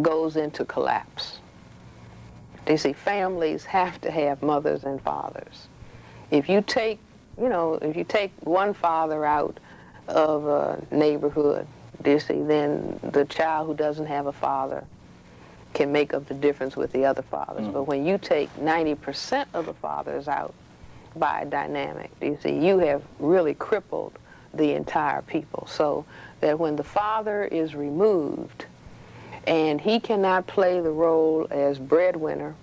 goes into collapse. You see, families have to have mothers and fathers. If you take, if you take one father out of a neighborhood, you see, then the child who doesn't have a father can make up the difference with the other fathers. But when you take 90% of the fathers out by a dynamic, you see, you have really crippled the entire people. So that when the father is removed and he cannot play the role as breadwinner,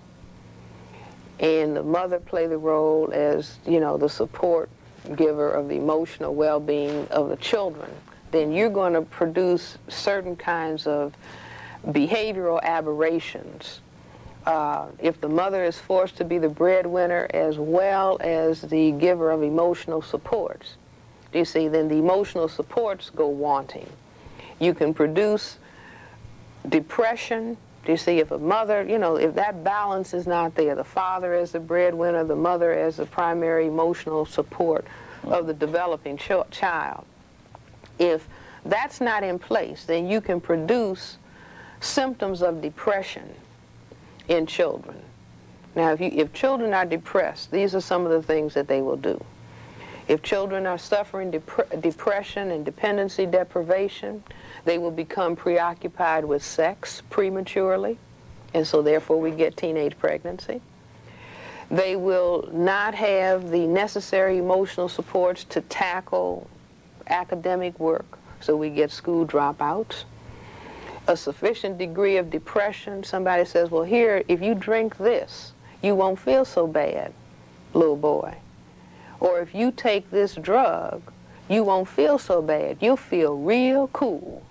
and the mother play the role as, the support giver of the emotional well-being of the children, then you're going to produce certain kinds of behavioral aberrations. If the mother is forced to be the breadwinner as well as the giver of emotional supports, you see, then the emotional supports go wanting. You can produce depression. You see, if a mother, if that balance is not there, the father as the breadwinner, the mother as the primary emotional support of the developing child, if that's not in place, then you can produce symptoms of depression in children. Now, if children are depressed, these are some of the things that they will do. If children are suffering depression and dependency deprivation, they will become preoccupied with sex prematurely, and so therefore we get teenage pregnancy. They will not have the necessary emotional supports to tackle academic work, so we get school dropouts. A sufficient degree of depression, somebody says, well, here, if you drink this, you won't feel so bad, little boy. Or if you take this drug, you won't feel so bad. You'll feel real cool.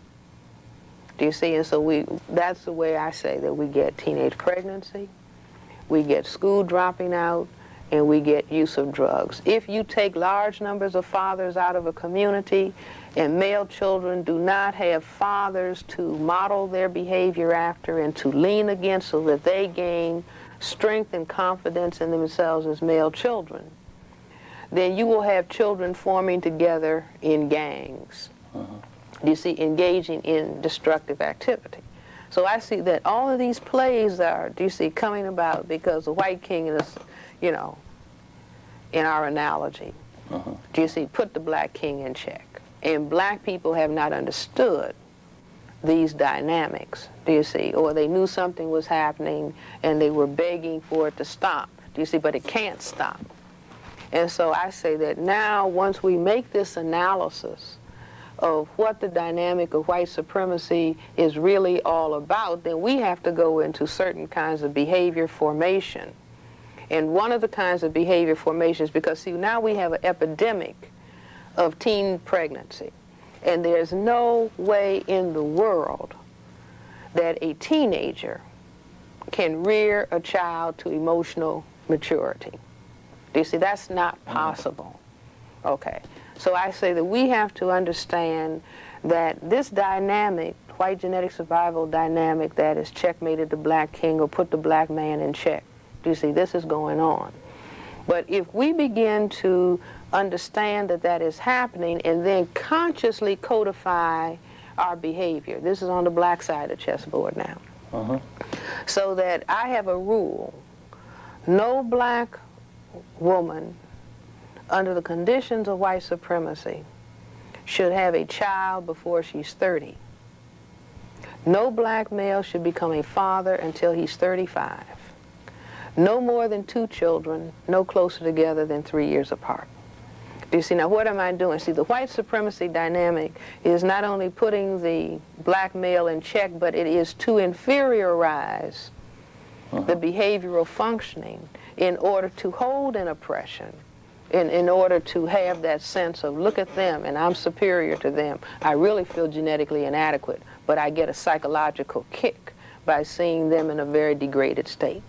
Do you see? And so that's the way I say that we get teenage pregnancy, we get school dropping out, and we get use of drugs. If you take large numbers of fathers out of a community and male children do not have fathers to model their behavior after and to lean against so that they gain strength and confidence in themselves as male children, then you will have children forming together in gangs. You see, engaging in destructive activity. So I see that all of these plays are, do you see, coming about because the white king is, in our analogy, do you see, put the black king in check. And black people have not understood these dynamics, do you see, or they knew something was happening and they were begging for it to stop, do you see, but it can't stop. And so I say that now, once we make this analysis of what the dynamic of white supremacy is really all about, then we have to go into certain kinds of behavior formation. And one of the kinds of behavior formations, because see, now we have an epidemic of teen pregnancy, and there's no way in the world that a teenager can rear a child to emotional maturity. Do you see, that's not possible. Okay, so I say that we have to understand that this dynamic, white genetic survival dynamic that has checkmated the black king or put the black man in check, do you see, this is going on. But if we begin to understand that that is happening and then consciously codify our behavior, this is on the black side of the chessboard now, so that I have a rule: no black woman under the conditions of white supremacy should have a child before she's 30. No black male should become a father until he's 35. No more than 2 children, no closer together than 3 years apart. Do you see, now what am I doing? See, the white supremacy dynamic is not only putting the black male in check, but it is to inferiorize the behavioral functioning in order to hold an oppression, in order to have that sense of, look at them and I'm superior to them. I really feel genetically inadequate, but I get a psychological kick by seeing them in a very degraded state.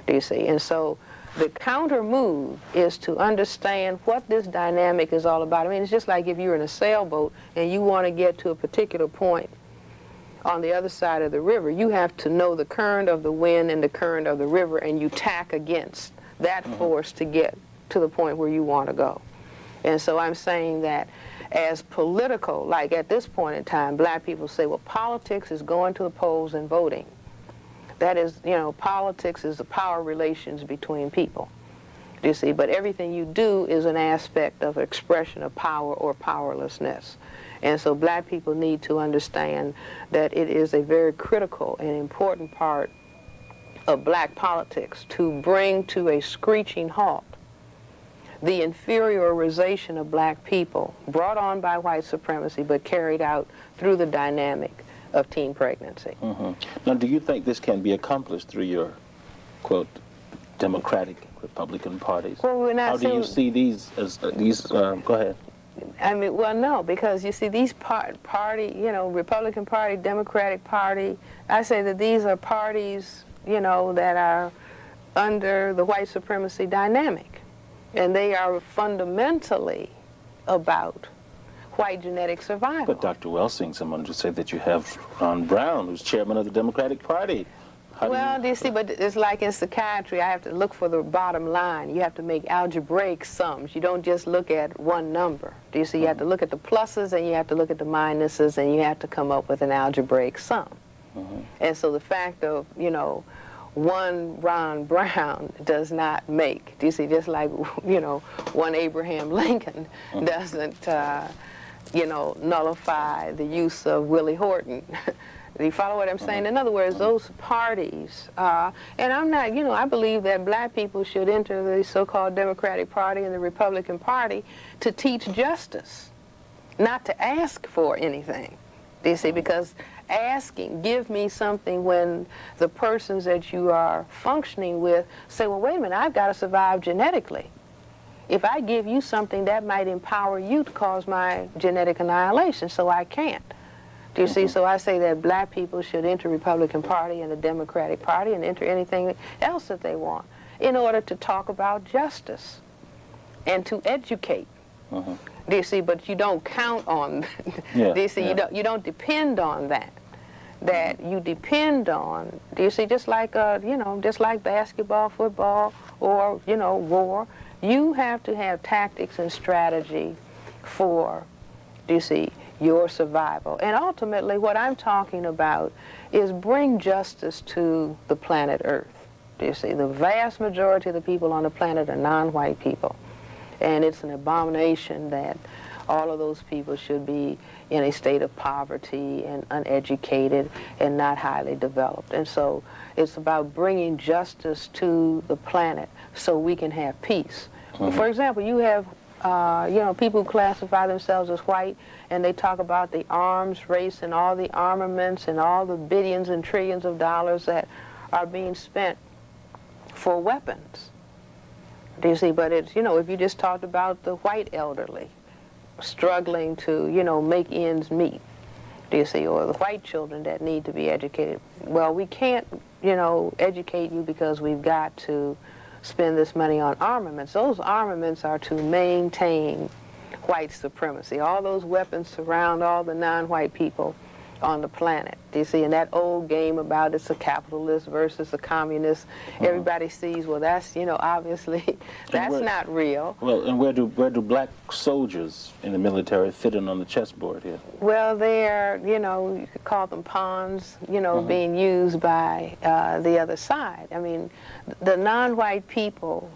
Do you see? And so the counter move is to understand what this dynamic is all about. I mean, it's just like if you're in a sailboat and you want to get to a particular point on the other side of the river, you have to know the current of the wind and the current of the river, and you tack against that force to get to the point where you want to go. And so I'm saying that as political. Like at this point in time, black people say, well, politics is going to the polls and voting. That is, you know, politics is the power relations between people. Do you see? But everything you do is an aspect of expression of power or powerlessness. And so black people need to understand that it is a very critical and important part of black politics to bring to a screeching halt the inferiorization of black people brought on by white supremacy but carried out through the dynamic of teen pregnancy. Now, do you think this can be accomplished through your, quote, Democratic Republican parties? Well, how do you see these as go ahead. I mean, well, no, because you see these party, you know, Republican Party, Democratic Party, I say that these are parties, you know, that are under the white supremacy dynamic. And they are fundamentally about white genetic survival. But Dr. Welsing, someone would say that you have Ron Brown, who's chairman of the Democratic Party. Well, do you see, but it's like in psychiatry, I have to look for the bottom line. You have to make algebraic sums. You don't just look at one number. Do you see? You have to look at the pluses and you have to look at the minuses and you have to come up with an algebraic sum. And so the fact of, you know, one Ron Brown does not make, do you see, just like, you know, one Abraham Lincoln doesn't, you know, nullify the use of Willie Horton. Do you follow what I'm saying? In other words, those parties, and I'm not, you know, I believe that black people should enter the so-called Democratic Party and the Republican Party to teach justice, not to ask for anything. Do you see? Because asking, give me something, when the persons that you are functioning with say, well, wait a minute, I've got to survive genetically. If I give you something, that might empower you to cause my genetic annihilation, so I can't. Do you see? So I say that black people should enter Republican Party and the Democratic Party and enter anything else that they want in order to talk about justice and to educate. Do you see? But you don't count on, do you see? You don't depend on that. That you depend on, do you see, just like, you know, just like basketball, football, or, you know, war, you have to have tactics and strategy for, do you see, your survival. And ultimately what I'm talking about is bring justice to the planet Earth. Do you see? The vast majority of the people on the planet are non-white people. And it's an abomination that all of those people should be in a state of poverty and uneducated and not highly developed. And so it's about bringing justice to the planet so we can have peace. For example, you have you know, people who classify themselves as white, and they talk about the arms race and all the armaments and all the billions and trillions of dollars that are being spent for weapons. Do you see? But it's, you know, if you just talked about the white elderly struggling to, you know, make ends meet, do you see, or the white children that need to be educated. Well, we can't, you know, educate you because we've got to spend this money on armaments. Those armaments are to maintain white supremacy. All those weapons surround all the non-white people on the planet. Do you see? And that old game about it's a capitalist versus a communist, everybody sees, well, that's, you know, obviously that's not real. Well, and where do black soldiers in the military fit in on the chessboard here? Well, they're, you know, you could call them pawns, you know, being used by the other side. I mean, the non-white people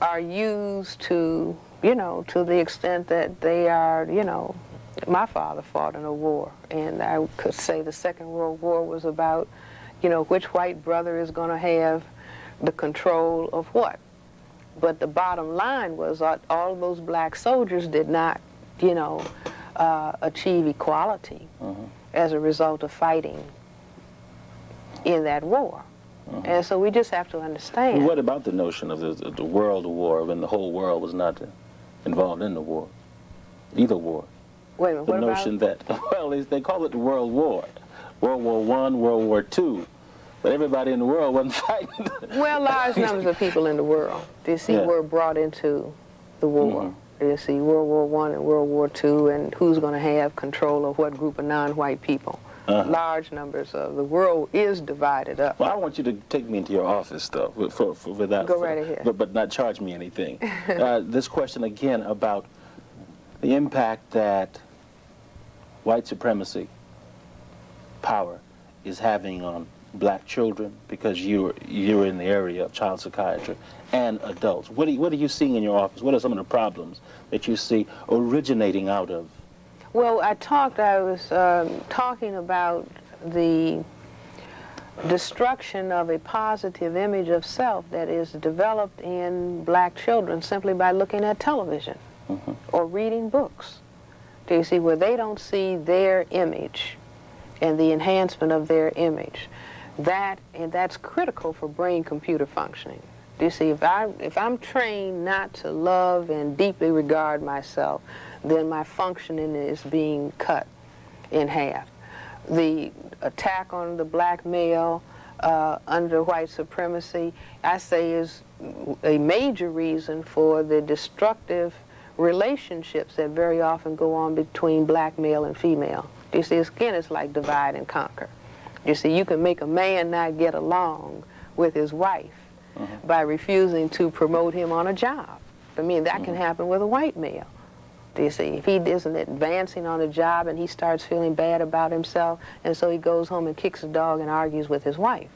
are used to, you know, to the extent that they are, you know, my father fought in a war, and I could say the Second World War was about, you know, which white brother is going to have the control of what. But the bottom line was all of those black soldiers did not, you know, achieve equality as a result of fighting in that war. And so we just have to understand. Well, what about the notion of the world war when the whole world was not involved in the war, either war? Wait a minute, the notion that, well, they call it the World War. World War I, World War II. But everybody in the world wasn't fighting. Well, large numbers of people in the world, do you see, were brought into the war. Do you see, World War I and World War II, and who's going to have control of what group of non-white people. Large numbers of the world is divided up. Well, I want you to take me into your office, though, without, go right ahead. But not charge me anything. This question again about the impact that white supremacy power is having on black children, because you're in the area of child psychiatry, and adults. What are you seeing in your office? What are some of the problems that you see originating out of? Well, I was talking about the destruction of a positive image of self that is developed in black children simply by looking at television or reading books. Do you see, where they don't see their image and the enhancement of their image? And that's critical for brain-computer functioning. Do you see, if I'm trained not to love and deeply regard myself, then my functioning is being cut in half. The attack on the black male under white supremacy, I say, is a major reason for the destructive relationships that very often go on between black male and female. You see, again, it's like divide and conquer. You see, you can make a man not get along with his wife by refusing to promote him on a job. I mean, that can happen with a white male. Do you see, if he isn't advancing on a job and he starts feeling bad about himself, and so he goes home and kicks a dog and argues with his wife.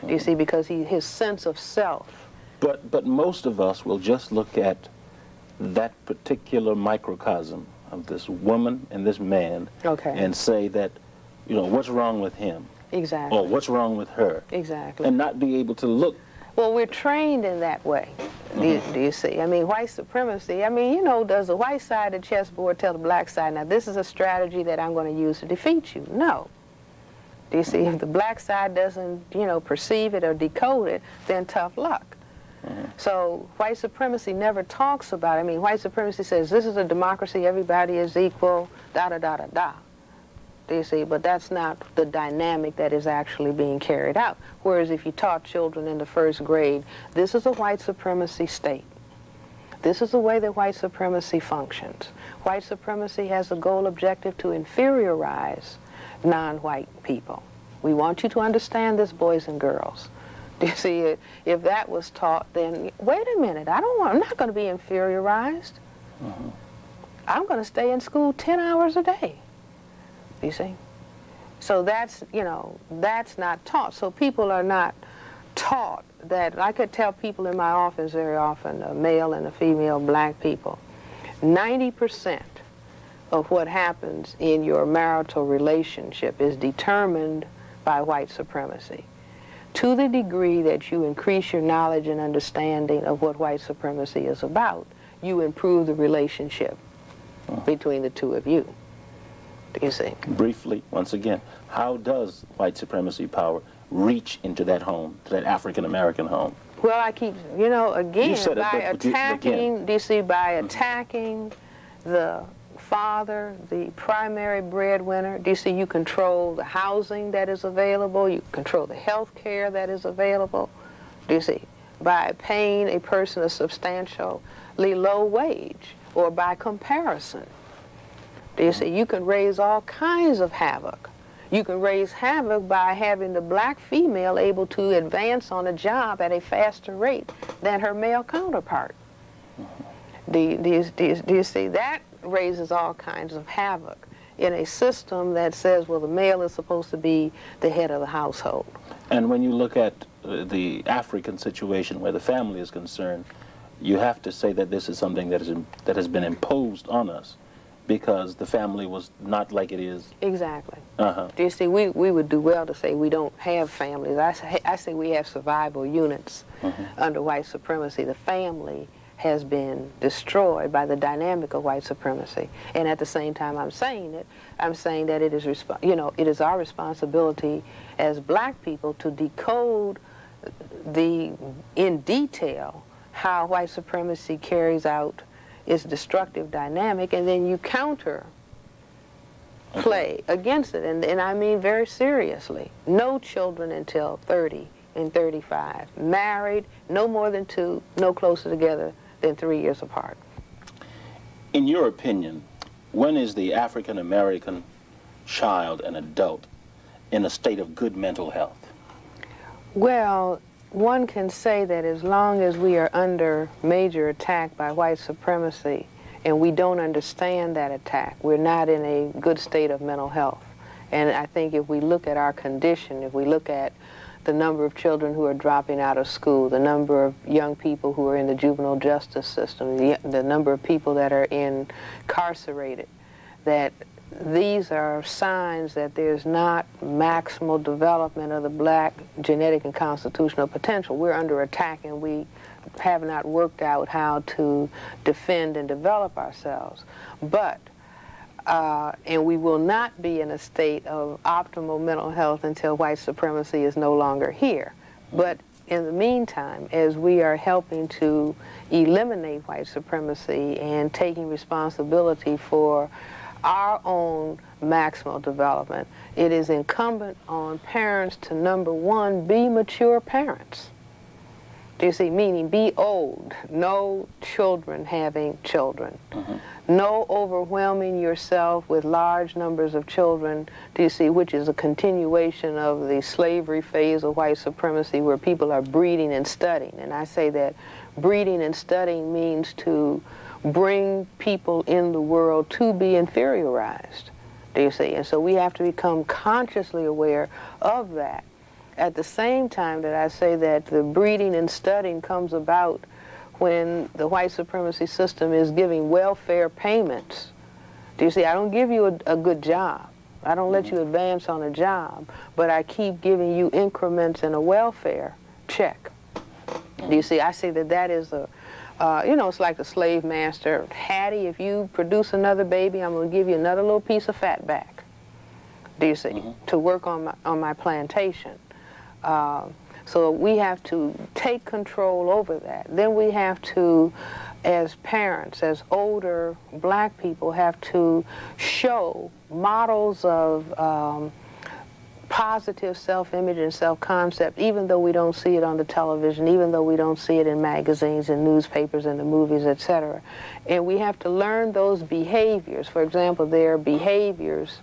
Do you see, because his sense of self. But most of us will just look at that particular microcosm of this woman and this man and say that, you know, what's wrong with him? Exactly. Or what's wrong with her? Exactly. And not be able to look. Well, we're trained in that way. Do you see? I mean, white supremacy, I mean, you know, does the white side of the chessboard tell the black side, now this is a strategy that I'm going to use to defeat you? No. Do you see? If the black side doesn't, you know, perceive it or decode it, then tough luck. So white supremacy never talks about it. I mean, white supremacy says this is a democracy, everybody is equal, da-da-da-da-da. Do you see? But that's not the dynamic that is actually being carried out. Whereas if you taught children in the first grade, this is a white supremacy state. This is the way that white supremacy functions. White supremacy has a goal objective to inferiorize non-white people. We want you to understand this, boys and girls. Do you see, if that was taught, then wait a minute, I'm not going to be inferiorized. I'm going to stay in school 10 hours a day. You see? So that's, you know, that's not taught. So people are not taught that. I could tell people in my office very often, a male and a female black people, 90% of what happens in your marital relationship is determined by white supremacy. To the degree that you increase your knowledge and understanding of what white supremacy is about, you improve the relationship between the two of you. Do you see? Briefly, once again, how does white supremacy power reach into that home, to that African-American home? Well, I keep, you know, again, by attacking, do you see, by attacking the father, the primary breadwinner. Do you see, you control the housing that is available, you control the health care that is available. Do you see? By paying a person a substantially low wage, or by comparison. Do you see? You can raise all kinds of havoc. You can raise havoc by having the black female able to advance on a job at a faster rate than her male counterpart. Do you see? That raises all kinds of havoc in a system that says, well, the male is supposed to be the head of the household. And when you look at the African situation where the family is concerned, you have to say that this is something that has been imposed on us, because the family was not like it is. Exactly. Do you see, we would do well to say we don't have families. I say we have survival units under white supremacy. The family has been destroyed by the dynamic of white supremacy. And at the same time I'm saying that it is, it is our responsibility as black people to decode in detail how white supremacy carries out its destructive dynamic, and then you counter play against it. And I mean very seriously. No children until 30 and 35. Married, no more than 2, no closer together than 3 years apart. In your opinion, when is the African American child and adult in a state of good mental health? Well, one can say that as long as we are under major attack by white supremacy, and we don't understand that attack. We're not in a good state of mental health. And I think if we look at our condition, if we look at the number of children who are dropping out of school, the number of young people who are in the juvenile justice system, the number of people that are incarcerated, that these are signs that there's not maximal development of the black genetic and constitutional potential. We're under attack, and we have not worked out how to defend and develop ourselves. But and we will not be in a state of optimal mental health until white supremacy is no longer here. But in the meantime, as we are helping to eliminate white supremacy and taking responsibility for our own maximal development, it is incumbent on parents to, number one, be mature parents. Do you see? Meaning be old, no children having children. No overwhelming yourself with large numbers of children, do you see, which is a continuation of the slavery phase of white supremacy where people are breeding and studying. And I say that breeding and studying means to bring people in the world to be inferiorized, do you see? And so we have to become consciously aware of that. At the same time that I say that the breeding and studying comes about when the white supremacy system is giving welfare payments. Do you see? I don't give you a good job. I don't let you advance on a job, but I keep giving you increments in a welfare check. Do you see? I say that that is a, you know, it's like the slave master. Hattie, if you produce another baby, I'm going to give you another little piece of fat back. Do you see? To work on my plantation. So we have to take control over that. Then we have to, as parents, as older black people, have to show models of positive self-image and self-concept, even though we don't see it on the television, even though we don't see it in magazines and newspapers and the movies, etc. And we have to learn those behaviors. For example, there are behaviors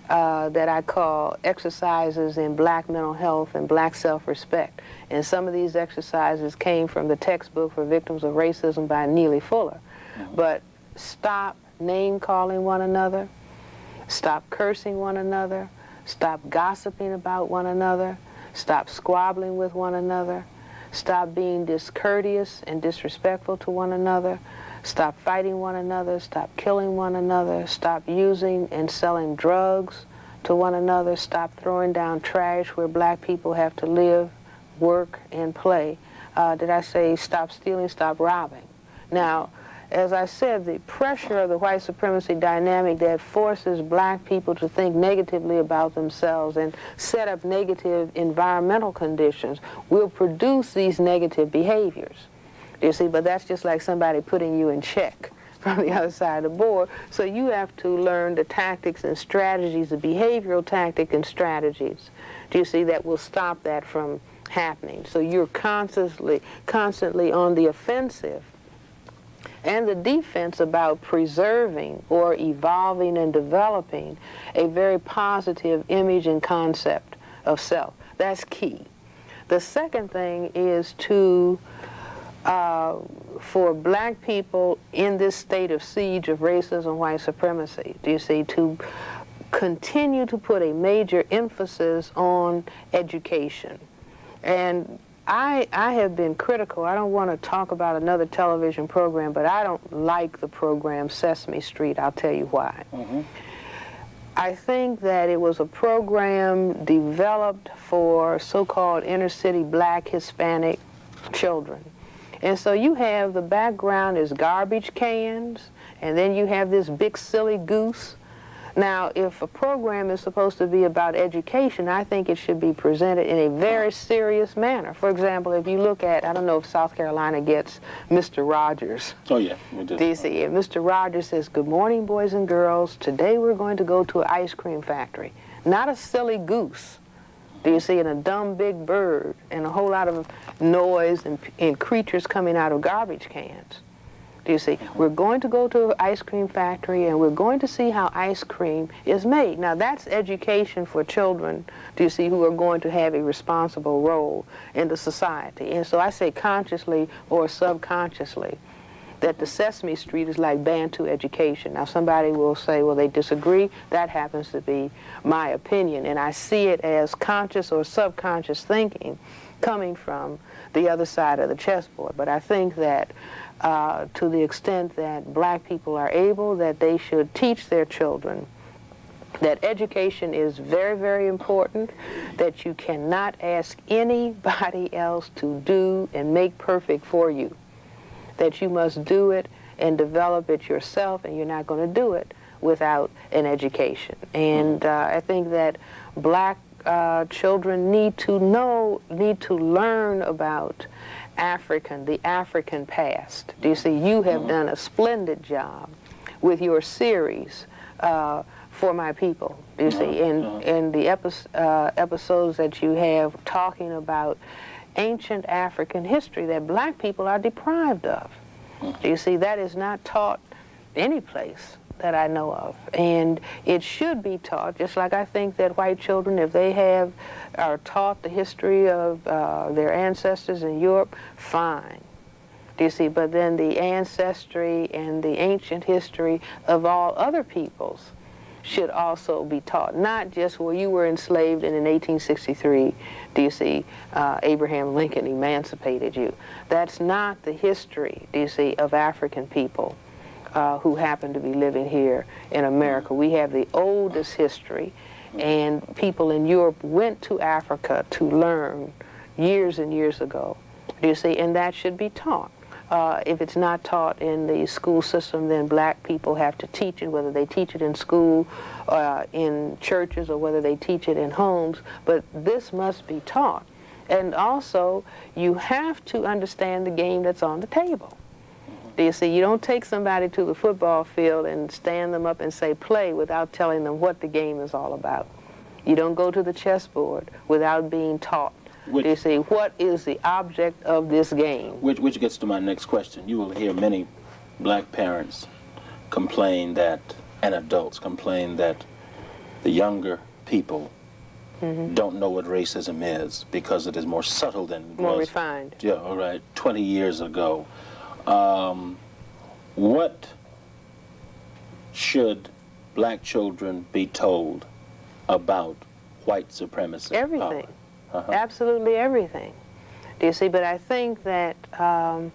that I call exercises in black mental health and black self-respect. And some of these exercises came from the textbook for victims of racism by Neely Fuller. But stop name-calling one another, stop cursing one another, stop gossiping about one another, stop squabbling with one another, stop being discourteous and disrespectful to one another, stop fighting one another, stop killing one another, stop using and selling drugs to one another, stop throwing down trash where black people have to live, work, and play. Did I say stop stealing, stop robbing? Now, as I said, the pressure of the white supremacy dynamic that forces black people to think negatively about themselves and set up negative environmental conditions will produce these negative behaviors. You see, but that's just like somebody putting you in check from the other side of the board. So you have to learn the tactics and strategies, the behavioral tactics and strategies, do you see, that will stop that from happening. So you're constantly on the offensive and the defense about preserving or evolving and developing a very positive image and concept of self. That's key. The second thing is to for black people in this state of siege of racism, white supremacy, do you see, to continue to put a major emphasis on education. And I have been critical. I don't want to talk about another television program, but I don't like the program Sesame Street. I'll tell you why. I think that it was a program developed for so-called inner-city black Hispanic children. And so you have the background is garbage cans, and then you have this big silly goose. Now, if a program is supposed to be about education, I think it should be presented in a very serious manner. For example, if you look at, I don't know if South Carolina gets Mr. Rogers. Oh, yeah, we do. DC, and Mr. Rogers says, "Good morning, boys and girls. Today we're going to go to an ice cream factory." Not a silly goose, do you see, and a dumb big bird, and a whole lot of noise and creatures coming out of garbage cans. Do you see? We're going to go to an ice cream factory and we're going to see how ice cream is made. Now that's education for children, do you see, who are going to have a responsible role in the society. And so I say consciously or subconsciously, that the Sesame Street is like Bantu education. Now somebody will say, well, they disagree. That happens to be my opinion, and I see it as conscious or subconscious thinking coming from the other side of the chessboard. But I think that to the extent that black people are able, that they should teach their children that education is very, very important, that you cannot ask anybody else to do and make perfect for you, that you must do it and develop it yourself, and you're not going to do it without an education. And I think that black children need to learn about the African past. Do you see, you have done a splendid job with your series, For My People, you see, in the episodes that you have talking about ancient African history that black people are deprived of. You see, that is not taught any place that I know of, and it should be taught, just like I think that white children, if they are taught the history of their ancestors in Europe, fine. Do you see? But then the ancestry and the ancient history of all other peoples should also be taught. Not just, well, you were enslaved and in 1863, do you see, Abraham Lincoln emancipated you. That's not the history, do you see, of African people who happen to be living here in America. We have the oldest history, and people in Europe went to Africa to learn years and years ago, do you see, and that should be taught. If it's not taught in the school system, then black people have to teach it, whether they teach it in school, in churches, or whether they teach it in homes. But this must be taught. And also, you have to understand the game that's on the table. Do you see? You don't take somebody to the football field and stand them up and say, play, without telling them what the game is all about. You don't go to the chessboard without being taught. Do you see, what is the object of this game? Which gets to my next question. You will hear many black parents complain that, and adults complain that the younger people don't know what racism is because it is more subtle than it more was. Refined. Yeah, all right, 20 years ago. What should black children be told about white supremacy? Everything. Absolutely everything. Do you see? But I think that the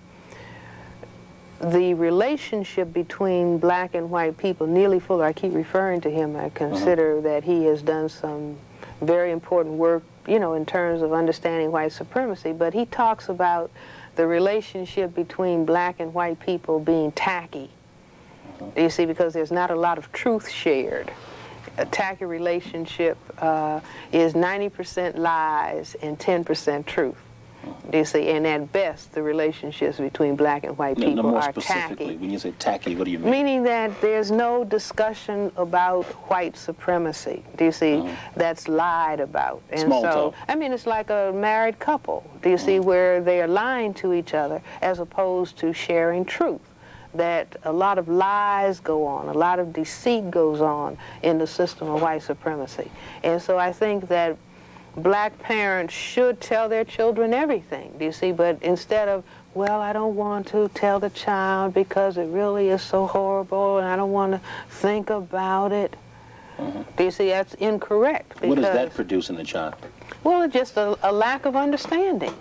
relationship between black and white people, Neely Fuller, I keep referring to him, I consider that he has done some very important work, you know, in terms of understanding white supremacy, but he talks about the relationship between black and white people being tacky. Do you see? Because there's not a lot of truth shared. A tacky relationship is 90% lies and 10% truth. Do you see? And at best, the relationships between black and white people more are specifically, tacky. When you say tacky, what do you mean? Meaning that there's no discussion about white supremacy. Do you see? That's lied about. And Small so, talk. I mean, it's like a married couple. Do you see? Where they are lying to each other as opposed to sharing truth. That a lot of lies go on, a lot of deceit goes on in the system of white supremacy. And so I think that black parents should tell their children everything, do you see? But instead of, well, I don't want to tell the child because it really is so horrible and I don't want to think about it. Do you see? That's incorrect. Because, what does that produce in the child? well, it's just a lack of understanding.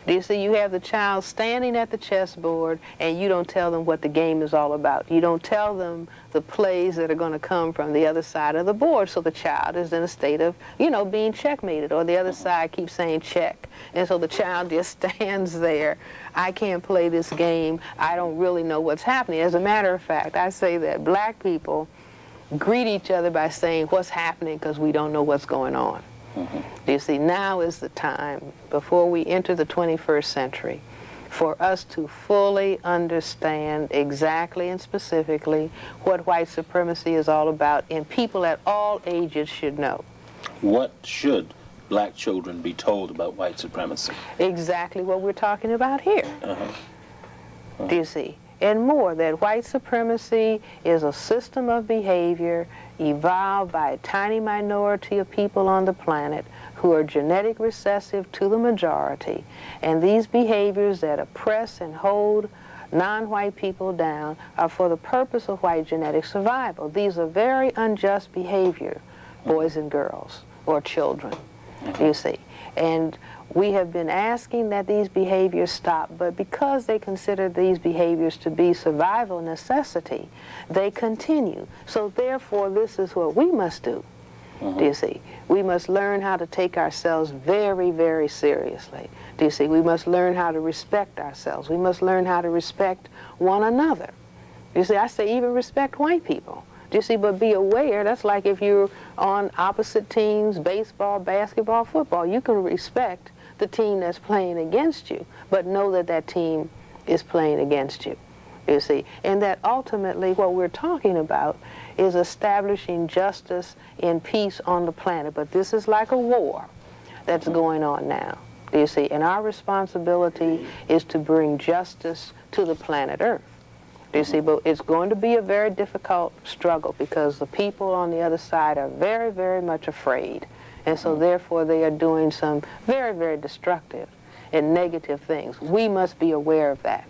Do you see? You have the child standing at the chessboard and you don't tell them what the game is all about. You don't tell them the plays that are going to come from the other side of the board, so the child is in a state of, you know, being checkmated, or the other side keeps saying check. And so the child just stands there. I can't play this game. I don't really know what's happening. As a matter of fact, I say that black people greet each other by saying what's happening because we don't know what's going on. You see, now is the time, before we enter the 21st century, for us to fully understand exactly and specifically what white supremacy is all about, and people at all ages should know. What should black children be told about white supremacy? Exactly what we're talking about here. Do you see? And more, that white supremacy is a system of behavior evolved by a tiny minority of people on the planet who are genetic recessive to the majority, and these behaviors that oppress and hold non-white people down are for the purpose of white genetic survival. These are very unjust behavior, boys and girls, or children, you see. And we have been asking that these behaviors stop, but because they consider these behaviors to be survival necessity, they continue. So therefore, this is what we must do. Do you see? We must learn how to take ourselves very, very seriously. Do you see? We must learn how to respect ourselves. We must learn how to respect one another. You see, I say even respect white people. Do you see? But be aware, that's like if you're on opposite teams, baseball, basketball, football, you can respect the team that's playing against you, but know that that team is playing against you. You see? And that ultimately what we're talking about is establishing justice and peace on the planet. But this is like a war that's going on now, you see. And our responsibility is to bring justice to the planet Earth. You see, but it's going to be a very difficult struggle because the people on the other side are very, very much afraid. And so therefore they are doing some very, very destructive and negative things. We must be aware of that.